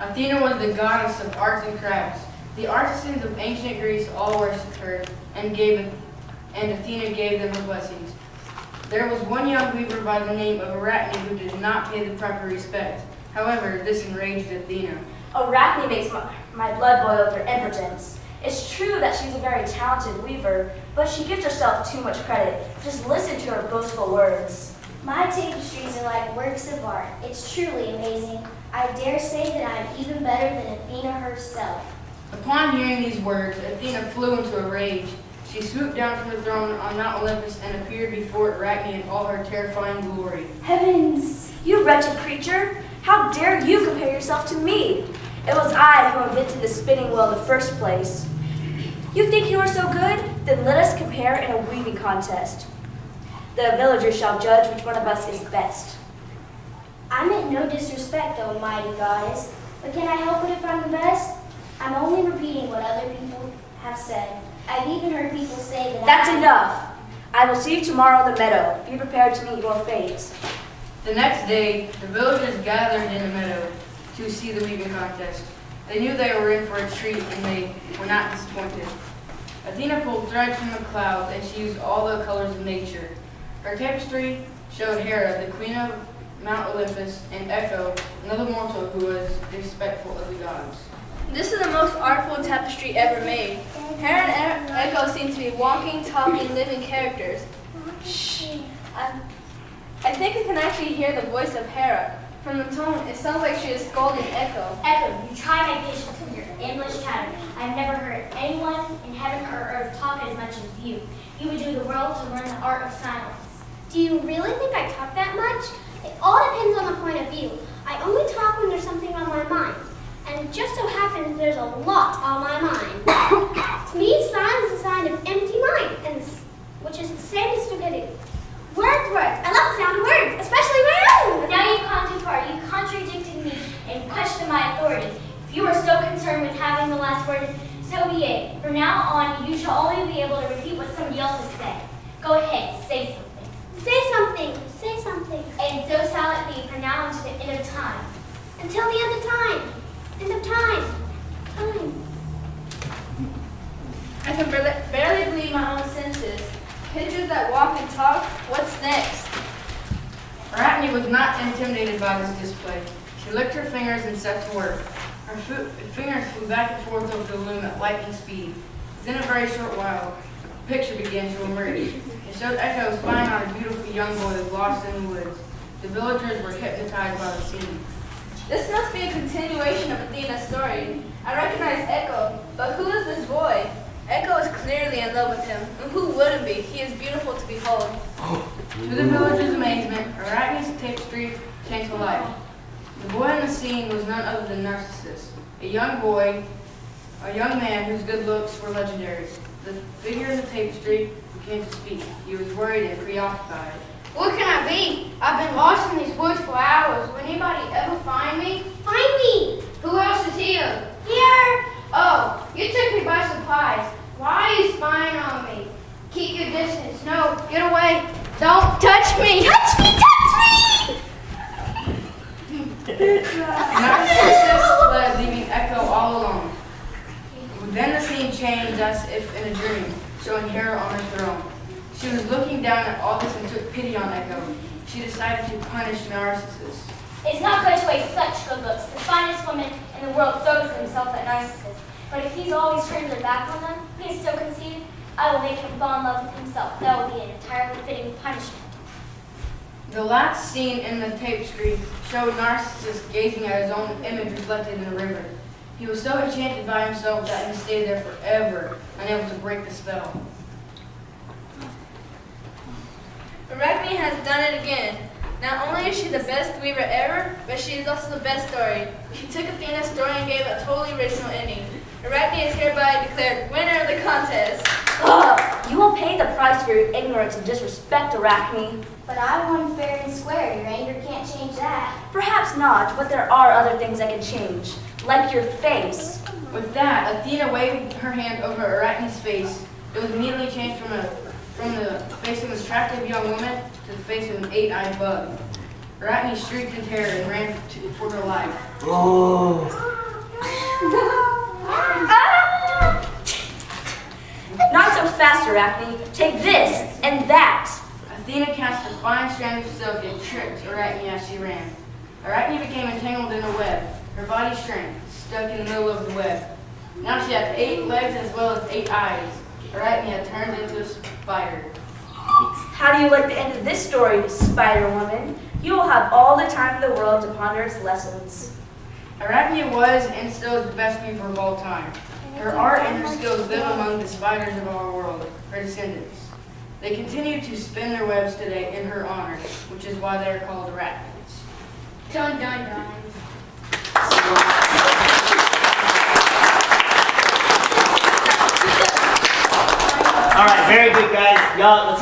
Athena was the goddess of arts and crafts. The artisans of ancient Greece all worshipped her, and Athena gave them her blessings. There was one young weaver by the name of Arachne who did not pay the proper respect. However, this enraged Athena. Arachne makes my blood boil with her impotence. It's true that she's a very talented weaver, but she gives herself too much credit. Just listen to her boastful words. My tapestries are like works of art. It's truly amazing. I dare say that I'm even better than Athena herself. Upon hearing these words, Athena flew into a rage. She swooped down from the throne on Mount Olympus and appeared before Arachne in all her terrifying glory. Heavens! You wretched creature! How dare you compare yourself to me? It was I who invented the spinning wheel in the first place. You think you are so good? Then let us compare in a weaving contest. The villagers shall judge which one of us is best. I meant no disrespect, O mighty goddess, but can I help it if I'm the best? I'm only repeating what other people have said. I've even heard people say that That's enough. I will see you tomorrow in the meadow. Be prepared to meet your fate. The next day, the villagers gathered in the meadow to see the weaving contest. They knew they were in for a treat, and they were not disappointed. Athena pulled thread from the clouds, and she used all the colors of nature. Her tapestry showed Hera, the queen of Mount Olympus, and Echo, another mortal who was respectful of the gods. This is the most artful tapestry ever made. Hera and Echo seem to be walking, talking, living characters. Shh. I think I can actually hear the voice of Hera. From the tone, it sounds like she is scolding Echo. Echo, you try my patience with your endless chatter. I've never heard anyone in heaven or earth talk as much as you. You would do the world to learn the art of silence. Do you really think I talk that much? It all depends on the point of view. I only talk when there's something on my mind. And it just so happens there's a lot on my mind. To me, silence is a sign of empty mind, which is the same as stupidity. Words. I love the sound of words, especially my own. Now you've gone too far. You contradicted me and questioned my authority. If you are so concerned with having the last word, so be it. From now on, you shall only be able to repeat what somebody else has said. Go ahead, say something. Say something. And so shall it be from now until the end of time. Until the end of time. End of time. I can barely believe my own senses. Pictures that walk and talk, what's next? Arachne was not intimidated by this display. She licked her fingers and set to work. Her fingers flew back and forth over the loom at lightning speed. Within a very short while, a picture began to emerge. It showed Echo spying on a beautiful young boy lost in the woods. The villagers were hypnotized by the scene. This must be a continuation of Athena's story. I recognize Echo, but who is this boy? Echo is clearly in love with him, and who wouldn't be? He is beautiful to behold. To the villagers' amazement, Arachne's tapestry came to life. The boy in the scene was none other than Narcissus, a young man whose good looks were legendary. The figure in the tapestry began to speak. He was worried and preoccupied. What can I be? I've been lost in these woods for hours. Will anybody ever find me? Find me. Who else is here? Here. Oh, you took me by surprise. Why are you spying on me? Keep your distance. No, get away. Don't touch me. Touch me. Narcissus fled, leaving Echo all alone. Then the scene changed as if in a dream, showing Hera on her throne. She was looking down at all this and took pity on Echo. She decided to punish Narcissus. It is not good to waste such good looks. The finest woman in the world throws himself at Narcissus. But if he's always turned their back on them, he is so conceited, I will make him fall in love with himself. That will be an entirely fitting punishment. The last scene in the tapestry showed Narcissus gazing at his own image reflected in the river. He was so enchanted by himself that he stayed there forever, unable to break the spell. Arachne has done it again. Not only is she the best weaver ever, but she is also the best story. She took Athena's story and gave it a totally original ending. Arachne is hereby declared winner of the contest. Ugh! You will pay the price for your ignorance and disrespect, Arachne. But I won fair and square. Your anger can't change that. Perhaps not, but there are other things that can change, like your face. With that, Athena waved her hand over Arachne's face. It was immediately changed from the face of an attractive young woman to the face of an 8-eyed bug. Arachne shrieked in terror and ran for her life. Oh. fast, Arachne. Take this and that. Athena cast a fine strand of silk and tripped Arachne as she ran. Arachne became entangled in a web. Her body shrank, stuck in the middle of the web. Now she had 8 legs as well as 8 eyes. Arachne had turned into a spider. How do you like the end of this story, Spider-Woman? You will have all the time in the world to ponder its lessons. Arachne was and still is the best weaver of all time. Her art and her skills live among the spiders of our world, her descendants. They continue to spin their webs today in her honor, which is why they are called arachnids. Dun dun dun. All right, very good, guys. Y'all, let's have